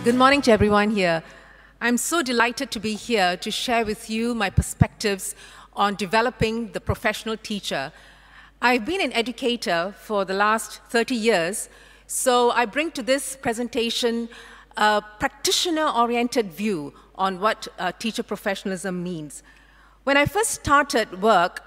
Good morning to everyone here. I'm so delighted to be here to share with you my perspectives on developing the professional teacher. I've been an educator for the last 30 years, so I bring to this presentation a practitioner-oriented view on what teacher professionalism means. When I first started work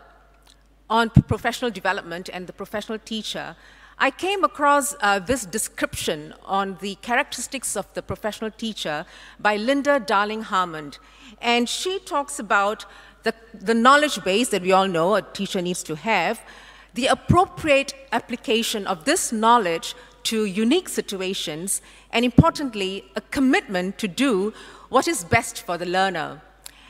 on professional development and the professional teacher, I came across this description on the characteristics of the professional teacher by Linda Darling-Hammond. And she talks about the knowledge base that we all know a teacher needs to have, the appropriate application of this knowledge to unique situations, and importantly, a commitment to do what is best for the learner.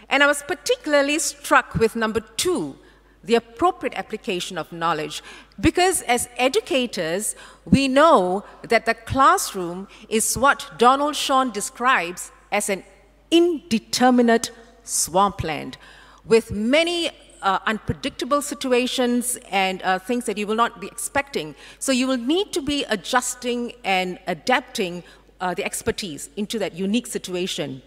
And I was particularly struck with number 2, the appropriate application of knowledge. Because as educators, we know that the classroom is what Donald Shawn describes as an indeterminate swampland with many unpredictable situations and things that you will not be expecting. So you will need to be adjusting and adapting the expertise into that unique situation.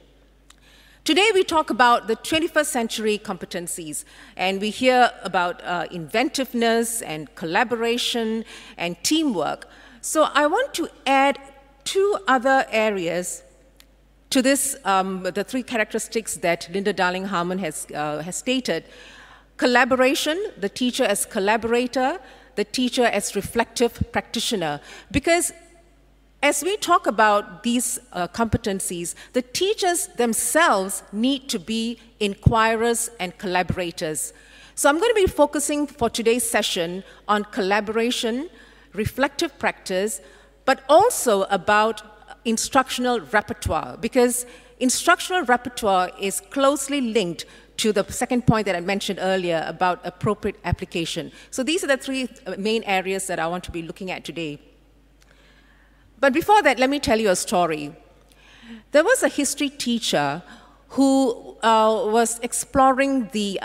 Today we talk about the 21st century competencies, and we hear about inventiveness and collaboration and teamwork. So I want to add 2 other areas to this, the 3 characteristics that Linda Darling-Hammond has stated. Collaboration, the teacher as collaborator, the teacher as reflective practitioner. Because as we talk about these competencies, the teachers themselves need to be inquirers and collaborators. So I'm going to be focusing for today's session on collaboration, reflective practice, but also about instructional repertoire, because instructional repertoire is closely linked to the second point that I mentioned earlier about appropriate application. So these are the 3 main areas that I want to be looking at today. But before that, let me tell you a story. There was a history teacher who was exploring the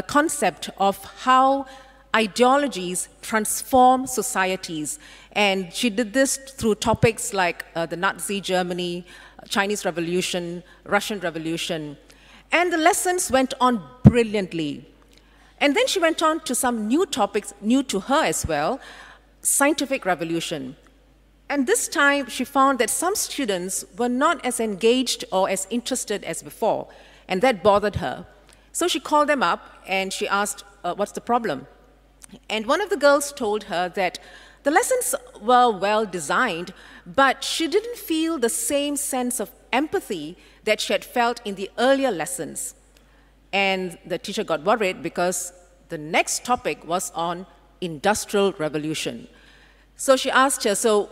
concept of how ideologies transform societies. And she did this through topics like the Nazi Germany, Chinese Revolution, Russian Revolution. And the lessons went on brilliantly. And then she went on to some new topics, new to her as well, scientific revolution. And this time, she found that some students were not as engaged or as interested as before, and that bothered her. So she called them up, and she asked, what's the problem? And one of the girls told her that the lessons were well designed, but she didn't feel the same sense of empathy that she had felt in the earlier lessons. And the teacher got worried because the next topic was on industrial revolution. So she asked her, so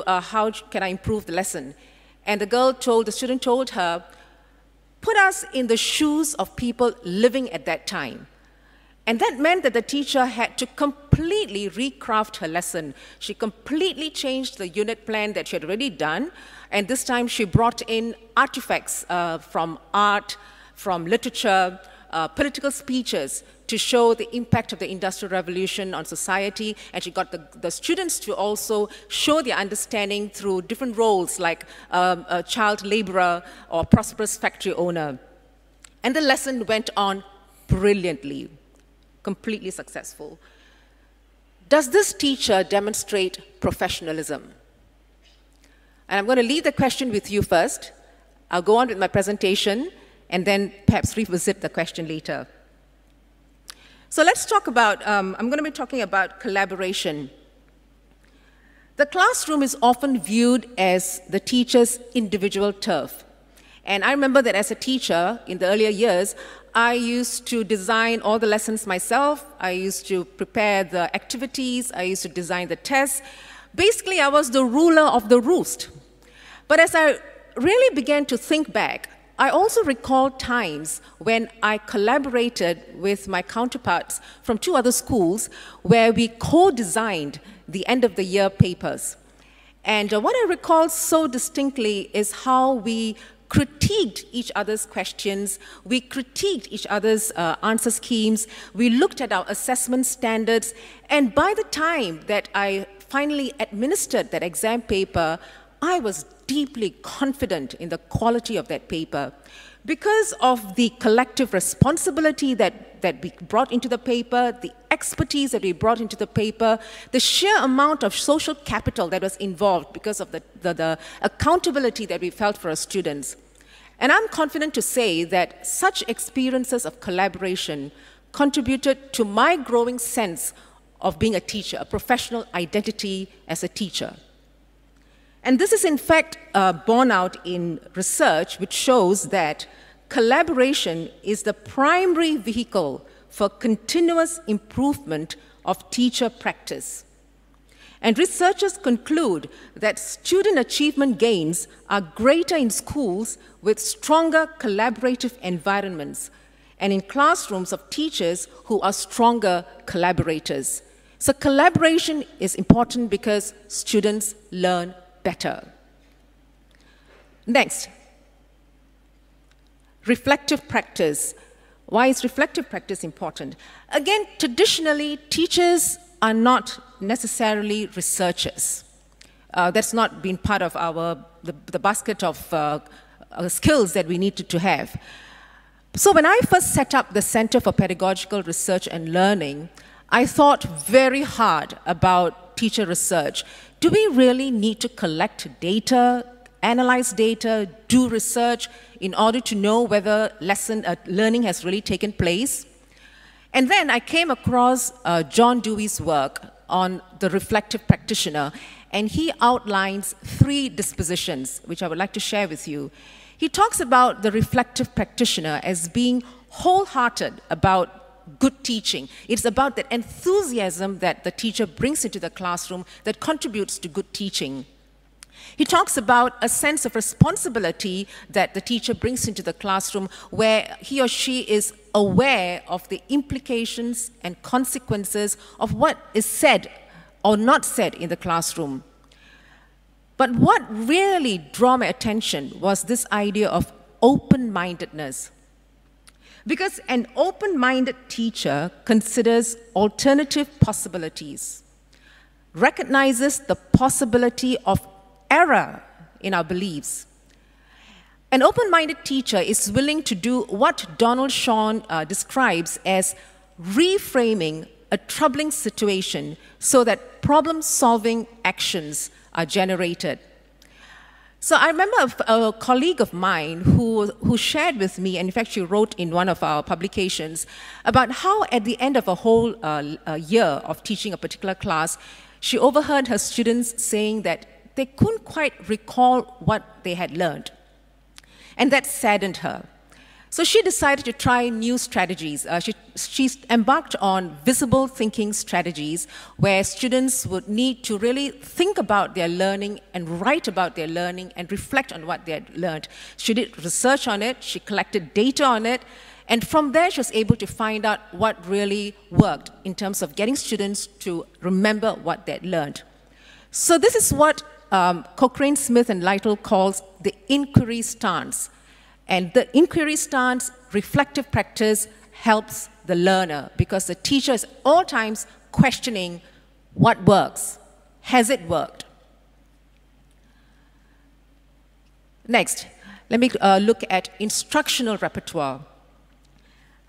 how can I improve the lesson? And the student told her, put us in the shoes of people living at that time. And that meant that the teacher had to completely recraft her lesson. She completely changed the unit plan that she had already done. And this time she brought in artifacts from art, from literature, political speeches, to show the impact of the Industrial Revolution on society, and she got the students to also show their understanding through different roles like a child laborer or prosperous factory owner. And the lesson went on brilliantly, completely successful. Does this teacher demonstrate professionalism? And I'm going to leave the question with you first. I'll go on with my presentation, and then perhaps revisit the question later. So let's talk about, I'm going to be talking about collaboration. The classroom is often viewed as the teacher's individual turf. And I remember that as a teacher in the earlier years, I used to design all the lessons myself. I used to prepare the activities. I used to design the tests. Basically, I was the ruler of the roost. But as I really began to think back, I also recall times when I collaborated with my counterparts from 2 other schools where we co-designed the end-of-the-year papers. And what I recall so distinctly is how we critiqued each other's questions, we critiqued each other's answer schemes, we looked at our assessment standards, and by the time that I finally administered that exam paper, I was deeply confident in the quality of that paper because of the collective responsibility that we brought into the paper, the expertise that we brought into the paper, the sheer amount of social capital that was involved because of the accountability that we felt for our students. And I'm confident to say that such experiences of collaboration contributed to my growing sense of being a teacher, a professional identity as a teacher. And this is in fact borne out in research which shows that collaboration is the primary vehicle for continuous improvement of teacher practice. And researchers conclude that student achievement gains are greater in schools with stronger collaborative environments and in classrooms of teachers who are stronger collaborators. So collaboration is important because students learn better. Next, reflective practice. Why is reflective practice important? Again, traditionally, teachers are not necessarily researchers. That's not been part of the basket of skills that we needed to have. So when I first set up the Center for Pedagogical Research and Learning, I thought very hard about teacher research. Do we really need to collect data, analyze data, do research in order to know whether learning has really taken place? And then I came across John Dewey's work on the reflective practitioner, and he outlines 3 dispositions, which I would like to share with you. He talks about the reflective practitioner as being wholehearted about good teaching. It's about that enthusiasm that the teacher brings into the classroom that contributes to good teaching. He talks about a sense of responsibility that the teacher brings into the classroom where he or she is aware of the implications and consequences of what is said or not said in the classroom. But what really drew my attention was this idea of open-mindedness. Because an open-minded teacher considers alternative possibilities, recognizes the possibility of error in our beliefs. An open-minded teacher is willing to do what Donald Shawn describes as reframing a troubling situation so that problem-solving actions are generated. So I remember a colleague of mine who shared with me, and in fact she wrote in one of our publications, about how at the end of a whole year of teaching a particular class, she overheard her students saying that they couldn't quite recall what they had learned. And that saddened her. So she decided to try new strategies. She embarked on visible thinking strategies where students would need to really think about their learning and write about their learning and reflect on what they had learned. She did research on it, she collected data on it, and from there she was able to find out what really worked in terms of getting students to remember what they had learned. So this is what Cochrane, Smith, and Lytle calls the inquiry stance. And the inquiry stance, reflective practice, helps the learner because the teacher is at all times questioning what works. Has it worked? Next, let me look at instructional repertoire.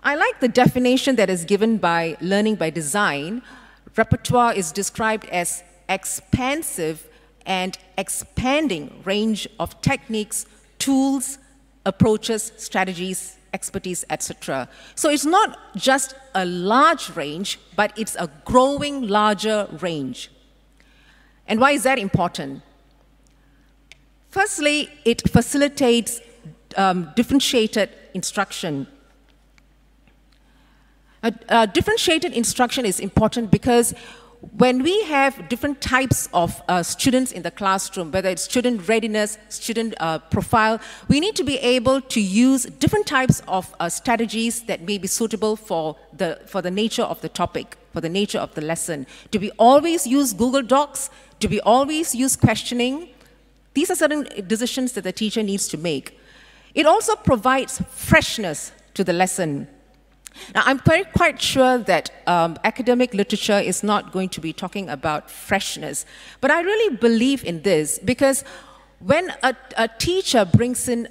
I like the definition that is given by Learning by Design. Repertoire is described as expansive and expanding range of techniques, tools, approaches, strategies, expertise, etc. So it's not just a large range, but it's a growing larger range. And why is that important? Firstly, it facilitates differentiated instruction. Differentiated instruction is important because when we have different types of students in the classroom, whether it's student readiness, student profile, we need to be able to use different types of strategies that may be suitable for the nature of the topic, for the nature of the lesson. Do we always use Google Docs? Do we always use questioning? These are certain decisions that the teacher needs to make. It also provides freshness to the lesson. Now, I'm quite sure that academic literature is not going to be talking about freshness, but I really believe in this because When a teacher brings in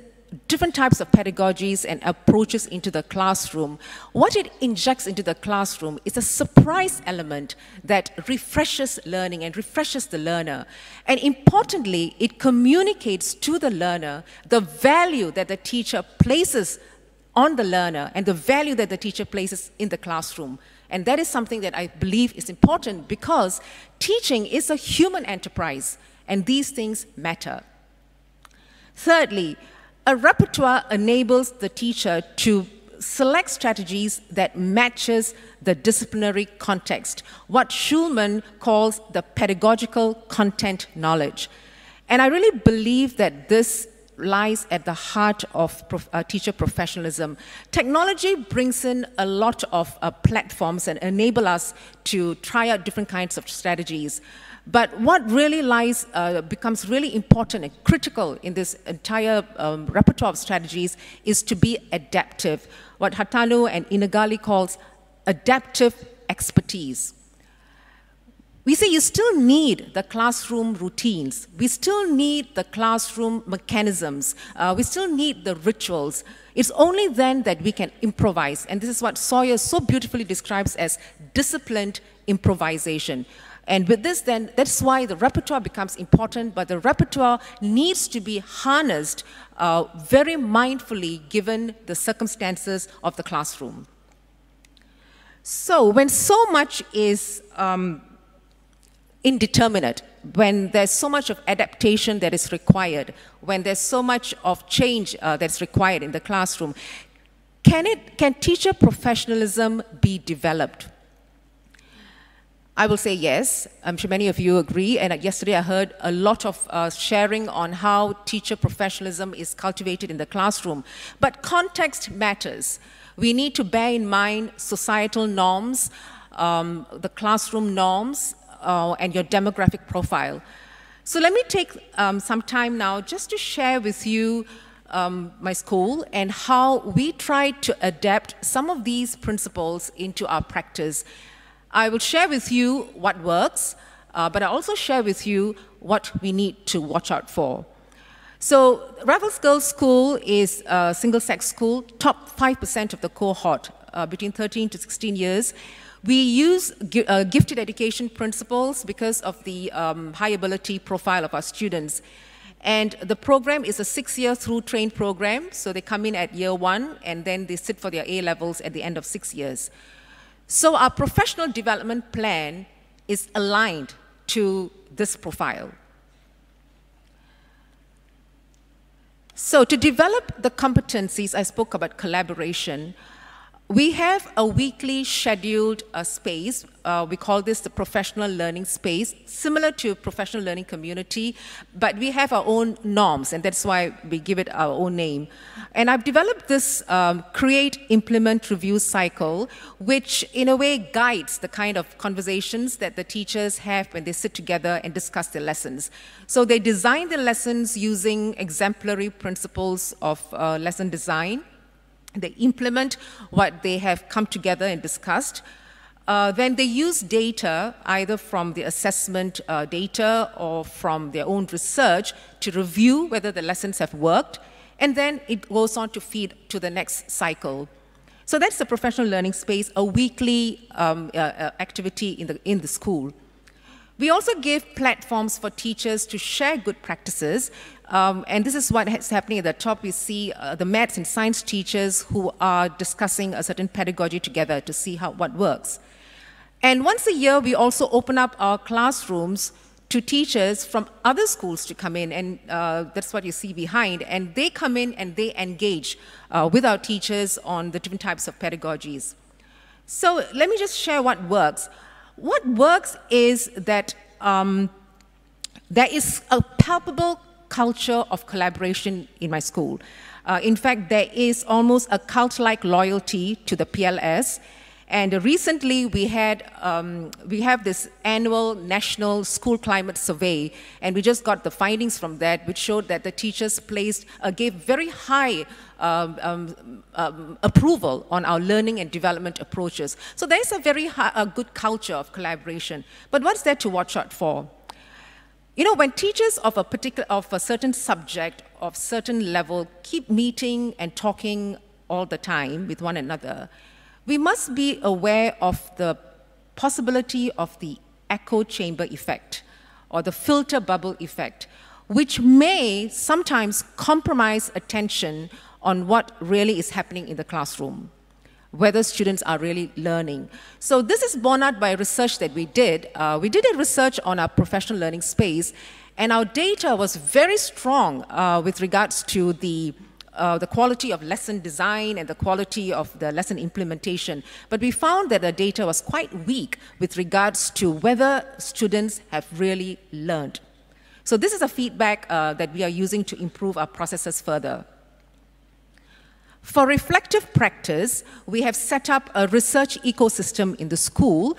different types of pedagogies and approaches into the classroom, what it injects into the classroom is a surprise element that refreshes learning and refreshes the learner. And importantly, it communicates to the learner the value that the teacher places on the learner and the value that the teacher places in the classroom. And that is something that I believe is important because teaching is a human enterprise, and these things matter. Thirdly, a repertoire enables the teacher to select strategies that matches the disciplinary context, what Schulman calls the pedagogical content knowledge. And I really believe that this lies at the heart of teacher professionalism. Technology brings in a lot of platforms and enable us to try out different kinds of strategies. But what really becomes really important and critical in this entire repertoire of strategies is to be adaptive, what Hatano and Inagali calls adaptive expertise. We say you still need the classroom routines. We still need the classroom mechanisms. We still need the rituals. It's only then that we can improvise. And this is what Sawyer so beautifully describes as disciplined improvisation. And with this, then, that's why the repertoire becomes important, but the repertoire needs to be harnessed very mindfully given the circumstances of the classroom. So when so much is indeterminate, when there's so much of adaptation that is required, when there's so much of change that's required in the classroom, can teacher professionalism be developed? I will say yes. I'm sure many of you agree. And yesterday I heard a lot of sharing on how teacher professionalism is cultivated in the classroom. But context matters. We need to bear in mind societal norms, the classroom norms, and your demographic profile. So let me take some time now just to share with you my school and how we try to adapt some of these principles into our practice. I will share with you what works, but I'll also share with you what we need to watch out for. So Raffles Girls' School is a single-sex school, top 5% of the cohort, between 13 to 16 years. We use gifted education principles because of the high ability profile of our students. And the program is a 6-year through-train program, so they come in at year 1, and then they sit for their A-levels at the end of 6 years. So our professional development plan is aligned to this profile. So to develop the competencies, I spoke about collaboration. We have a weekly scheduled space. We call this the professional learning space, similar to professional learning community, but we have our own norms, and that's why we give it our own name. And I've developed this create, implement, review cycle, which in a way guides the kind of conversations that the teachers have when they sit together and discuss their lessons. So they design the lessons using exemplary principles of lesson design. They implement what they have come together and discussed. Then they use data, either from the assessment data or from their own research, to review whether the lessons have worked. And then it goes on to feed to the next cycle. So that's the professional learning space, a weekly activity in the school. We also give platforms for teachers to share good practices. And this is what is happening at the top. We see the maths and science teachers who are discussing a certain pedagogy together to see what works. And once a year, we also open up our classrooms to teachers from other schools to come in, and that's what you see behind. And they come in and they engage with our teachers on the different types of pedagogies. So let me just share what works. What works is that there is a palpable culture of collaboration in my school. In fact, there is almost a cult-like loyalty to the PLS. And recently, we have this annual National School Climate Survey, and we just got the findings from that, which showed that the teachers gave very high approval on our learning and development approaches. So there's a very good culture of collaboration. But what's there to watch out for? You know, when teachers of a certain subject, of certain level, keep meeting and talking all the time with one another, we must be aware of the possibility of the echo chamber effect or the filter bubble effect, which may sometimes compromise attention on what really is happening in the classroom, whether students are really learning. So this is borne out by research that we did. We did a research on our professional learning space, and our data was very strong with regards to the quality of lesson design and the quality of the lesson implementation. But we found that the data was quite weak with regards to whether students have really learned. So this is a feedback that we are using to improve our processes further. For reflective practice, we have set up a research ecosystem in the school.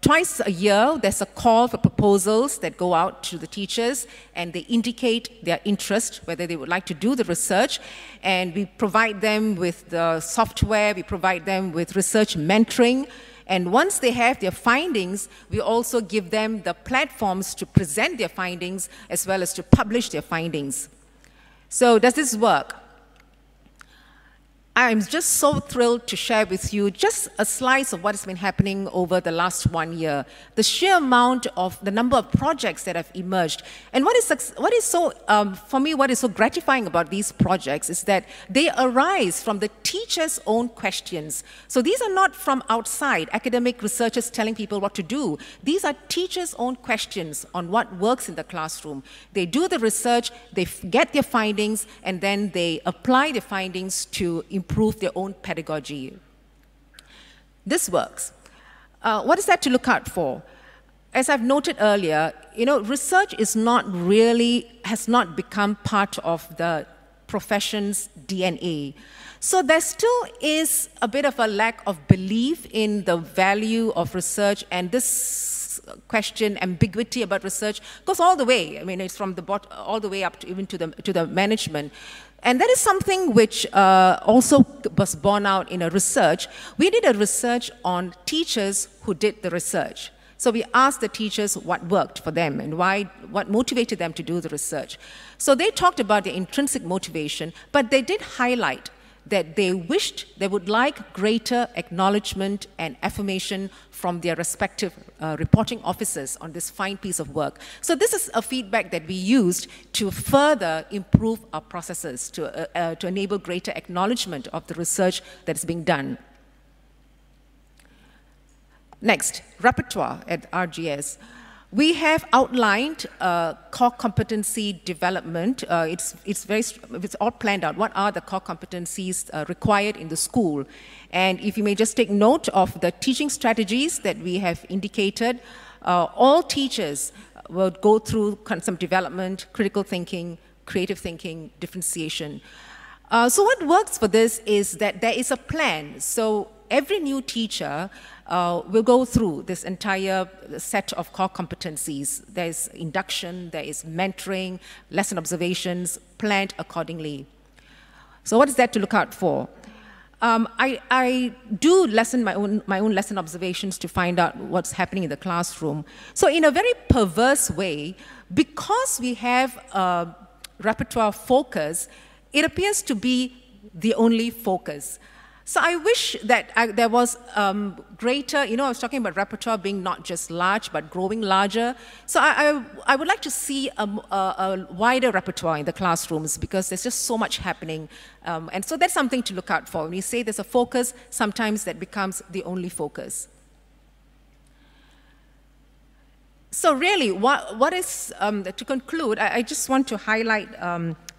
Twice a year, there's a call for proposals that go out to the teachers, and they indicate their interest, whether they would like to do the research, and we provide them with the software, we provide them with research mentoring, and once they have their findings, we also give them the platforms to present their findings as well as to publish their findings. So does this work? I'm just so thrilled to share with you just a slice of what has been happening over the last 1 year. The sheer amount of the number of projects that have emerged. And what is so, for me, what is so gratifying about these projects is that they arise from the teachers' own questions. So these are not from outside, academic researchers telling people what to do. These are teachers' own questions on what works in the classroom. They do the research, they get their findings, and then they apply the findings to improve their own pedagogy. This works. What is that to look out for? As I've noted earlier, you know, research is has not become part of the profession's DNA. So there still is a bit of a lack of belief in the value of research, and this question, ambiguity about research, goes all the way. I mean, it's from the bottom all the way up to even to the management. And that is something which also was borne out in a research. We did a research on teachers who did the research. So we asked the teachers what worked for them and what motivated them to do the research. So they talked about their intrinsic motivation, but they did highlight that they would like greater acknowledgement and affirmation from their respective reporting officers on this fine piece of work. So this is a feedback that we used to further improve our processes, to enable greater acknowledgement of the research that is being done. Next, Repertoire at RGS. We have outlined core competency development. It's all planned out. What are the core competencies required in the school? And if you may just take note of the teaching strategies that we have indicated, all teachers will go through some development, critical thinking, creative thinking, differentiation. So what works for this is that there is a plan. So every new teacher will go through this entire set of core competencies. There's induction, there is mentoring, lesson observations, planned accordingly. So what is that to look out for? I do my own lesson observations to find out what's happening in the classroom. So in a very perverse way, because we have a repertoire focus, it appears to be the only focus. So I wish that there was greater, you know, I was talking about repertoire being not just large, but growing larger. So I would like to see a wider repertoire in the classrooms because there's just so much happening. And so that's something to look out for. When you say there's a focus, sometimes that becomes the only focus. So really, what is, to conclude, I just want to highlight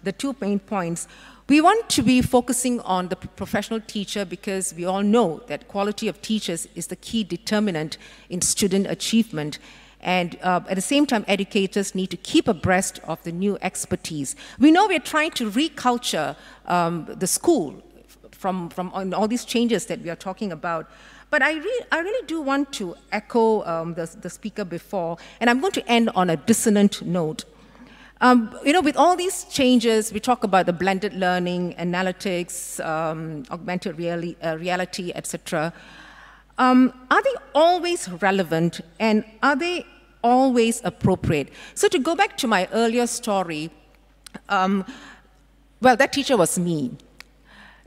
the 2 main points. We want to be focusing on the professional teacher because we all know that quality of teachers is the key determinant in student achievement. And at the same time, educators need to keep abreast of the new expertise. We know we're trying to reculture the school from all these changes that we are talking about. But I really do want to echo the speaker before, and I'm going to end on a dissonant note. You know, with all these changes, we talk about the blended learning, analytics, augmented reality, etc. Are they always relevant, and are they always appropriate. So to go back to my earlier story, well, that teacher was me.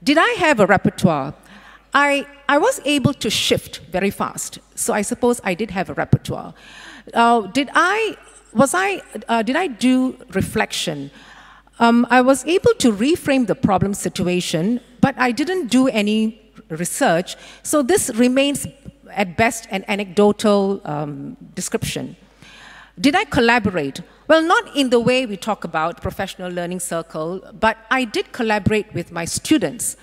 Did I have a repertoire? I was able to shift very fast, so I suppose I did have a repertoire. Did I do reflection? I was able to reframe the problem situation, but I didn't do any research, so this remains at best an anecdotal description. Did I collaborate? Well, not in the way we talk about professional learning circle, but I did collaborate with my students.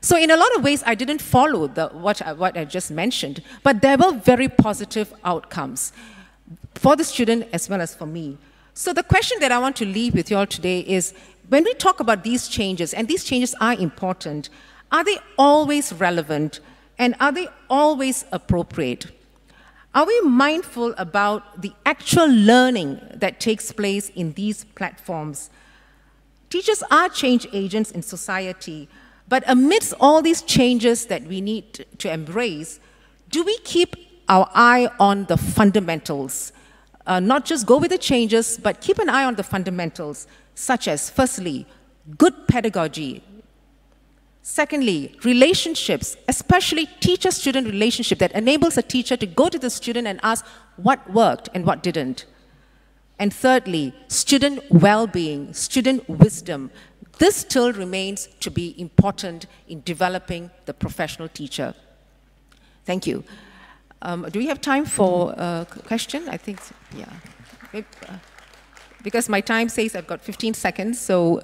So in a lot of ways, I didn't follow what I just mentioned, but there were very positive outcomes for the student as well as for me. So the question that I want to leave with you all today is, when we talk about these changes, and these changes are important, are they always relevant, and are they always appropriate? Are we mindful about the actual learning that takes place in these platforms? Teachers are change agents in society, but amidst all these changes that we need to embrace, do we keep our eye on the fundamentals? Not just go with the changes, but keep an eye on the fundamentals, such as, firstly, good pedagogy. Secondly, relationships, especially teacher-student relationship that enables a teacher to go to the student and ask what worked and what didn't. And thirdly, student well-being, student wisdom. This still remains to be important in developing the professional teacher. Thank you. Do we have time for a question? I think, yeah. Because my time says I've got 15 seconds, so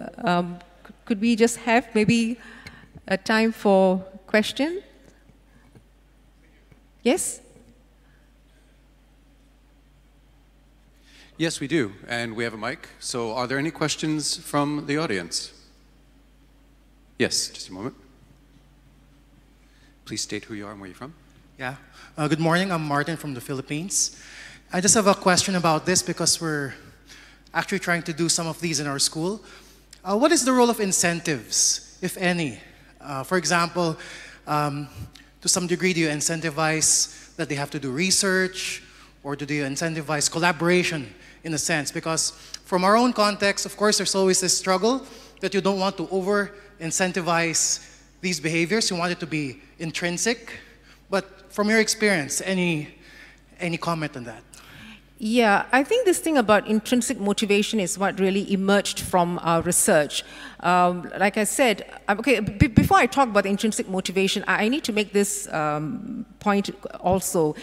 could we just have maybe a time for question? Yes? Yes, we do, and we have a mic. So are there any questions from the audience? Yes, just a moment. Please state who you are and where you're from. Yeah. Good morning. I'm Martin from the Philippines. I just have a question about this because we're actually trying to do some of these in our school. What is the role of incentives, if any? For example, to some degree, do you incentivize that they have to do research, or do you incentivize collaboration in a sense? Because from our own context, of course, there's always this struggle that you don't want to over-incentivize these behaviors. You want it to be intrinsic. But from your experience, any comment on that? Yeah, I think this thing about intrinsic motivation is what really emerged from our research. Like I said, okay, before I talk about the intrinsic motivation, I need to make this point also.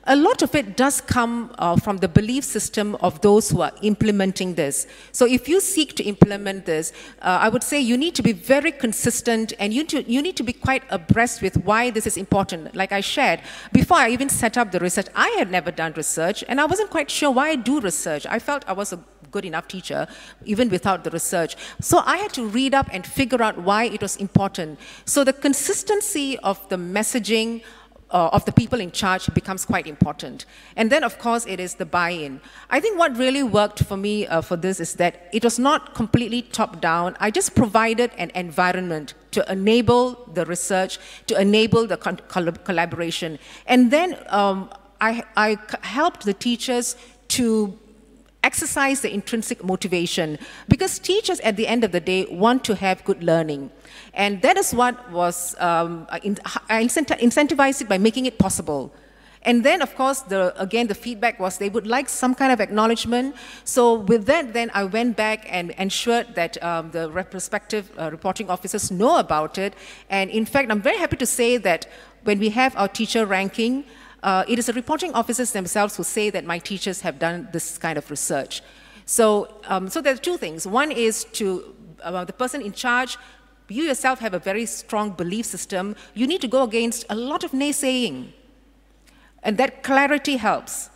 A lot of it does come from the belief system of those who are implementing this. So if you seek to implement this, I would say you need to be very consistent, and you need to be quite abreast with why this is important. Like I shared, before I even set up the research, I had never done research, and I wasn't quite sure why I do research. I felt I was a good enough teacher, even without the research. So I had to read up and figure out why it was important. So the consistency of the messaging of the people in charge becomes quite important. And then, of course, it is the buy-in. I think what really worked for me for this is that it was not completely top-down. I just provided an environment to enable the research, to enable the collaboration. And then I helped the teachers to exercise the intrinsic motivation, because teachers at the end of the day want to have good learning. And that is what was, I incentivized it by making it possible. And then, of course, again, the feedback was they would like some kind of acknowledgement. So with that, then I went back and ensured that the respective reporting officers know about it. And in fact, I'm very happy to say that when we have our teacher ranking, it is the reporting officers themselves who say that my teachers have done this kind of research. So, so there are two things. One is to the person in charge. You yourself have a very strong belief system. You need to go against a lot of naysaying. And that clarity helps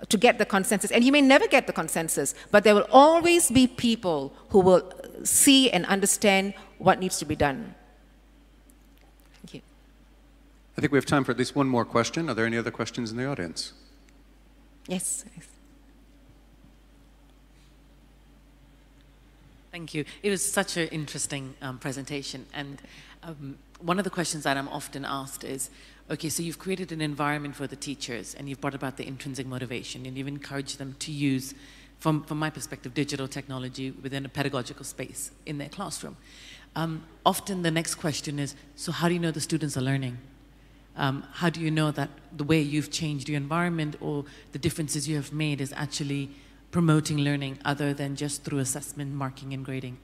to get the consensus. And you may never get the consensus, but there will always be people who will see and understand what needs to be done. Thank you. I think we have time for at least one more question. Are there any other questions in the audience? Yes. Thank you. It was such an interesting presentation. And one of the questions that I'm often asked is, Okay, so you've created an environment for the teachers, and you've brought about the intrinsic motivation, and you've encouraged them to use, from my perspective, digital technology within a pedagogical space in their classroom. Often the next question is, so how do you know the students are learning? How do you know that the way you've changed your environment or the differences you have made is actually promoting learning other than just through assessment, marking, and grading?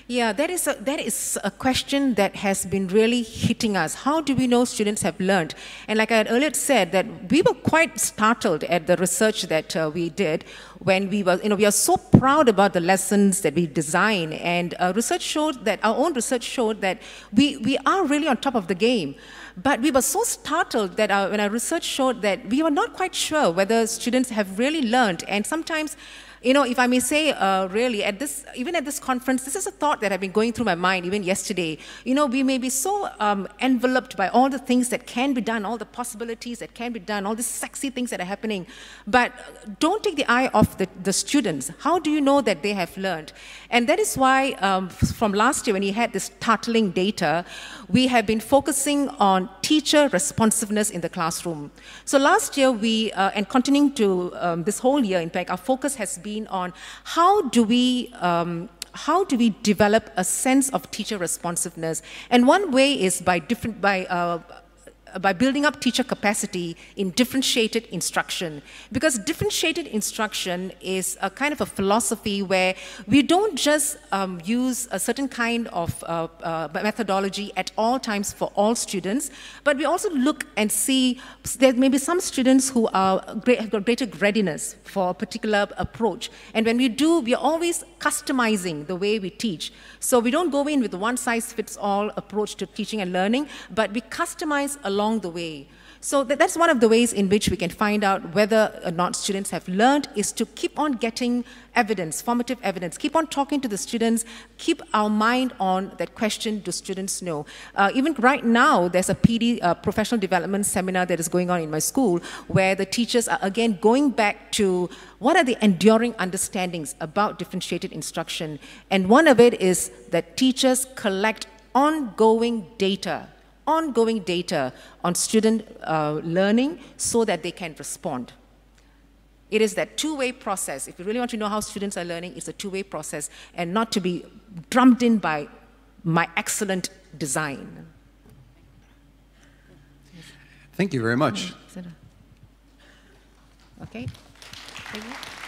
Yeah, that is a question that has been really hitting us. How do we know students have learned? And like I had earlier said, that we were quite startled at the research that we did when we were, we are so proud about the lessons that we design, and research showed that, our own research showed that we are really on top of the game. But we were so startled that when our research showed that we were not quite sure whether students have really learned, and sometimes, if I may say, really, even at this conference, this is a thought that had been going through my mind even yesterday. We may be so enveloped by all the things that can be done, all the possibilities that can be done, all these sexy things that are happening, but don't take the eye off the students. How do you know that they have learned? And that is why, from last year when we had this startling data, we have been focusing on teacher responsiveness in the classroom. So last year, and continuing to this whole year, in fact, our focus has been on how do we develop a sense of teacher responsiveness. And one way is by building up teacher capacity in differentiated instruction. Because differentiated instruction is a kind of a philosophy where we don't just use a certain kind of methodology at all times for all students, but we also look and see there may be some students who have got greater readiness for a particular approach. And when we do, we are always customizing the way we teach. So we don't go in with a one-size-fits-all approach to teaching and learning, but we customize along the way. So that's one of the ways in which we can find out whether or not students have learned, is to keep on getting evidence, formative evidence, keep on talking to the students, keep our mind on that question, do students know? Even right now, there's a PD, professional development seminar that is going on in my school, where the teachers are again going back to what are the enduring understandings about differentiated instruction. And one of it is that teachers collect ongoing data on student learning so that they can respond. It is that two-way process. If you really want to know how students are learning, it's a two-way process, and not to be drummed in by my excellent design. Thank you very much. Okay. Thank you.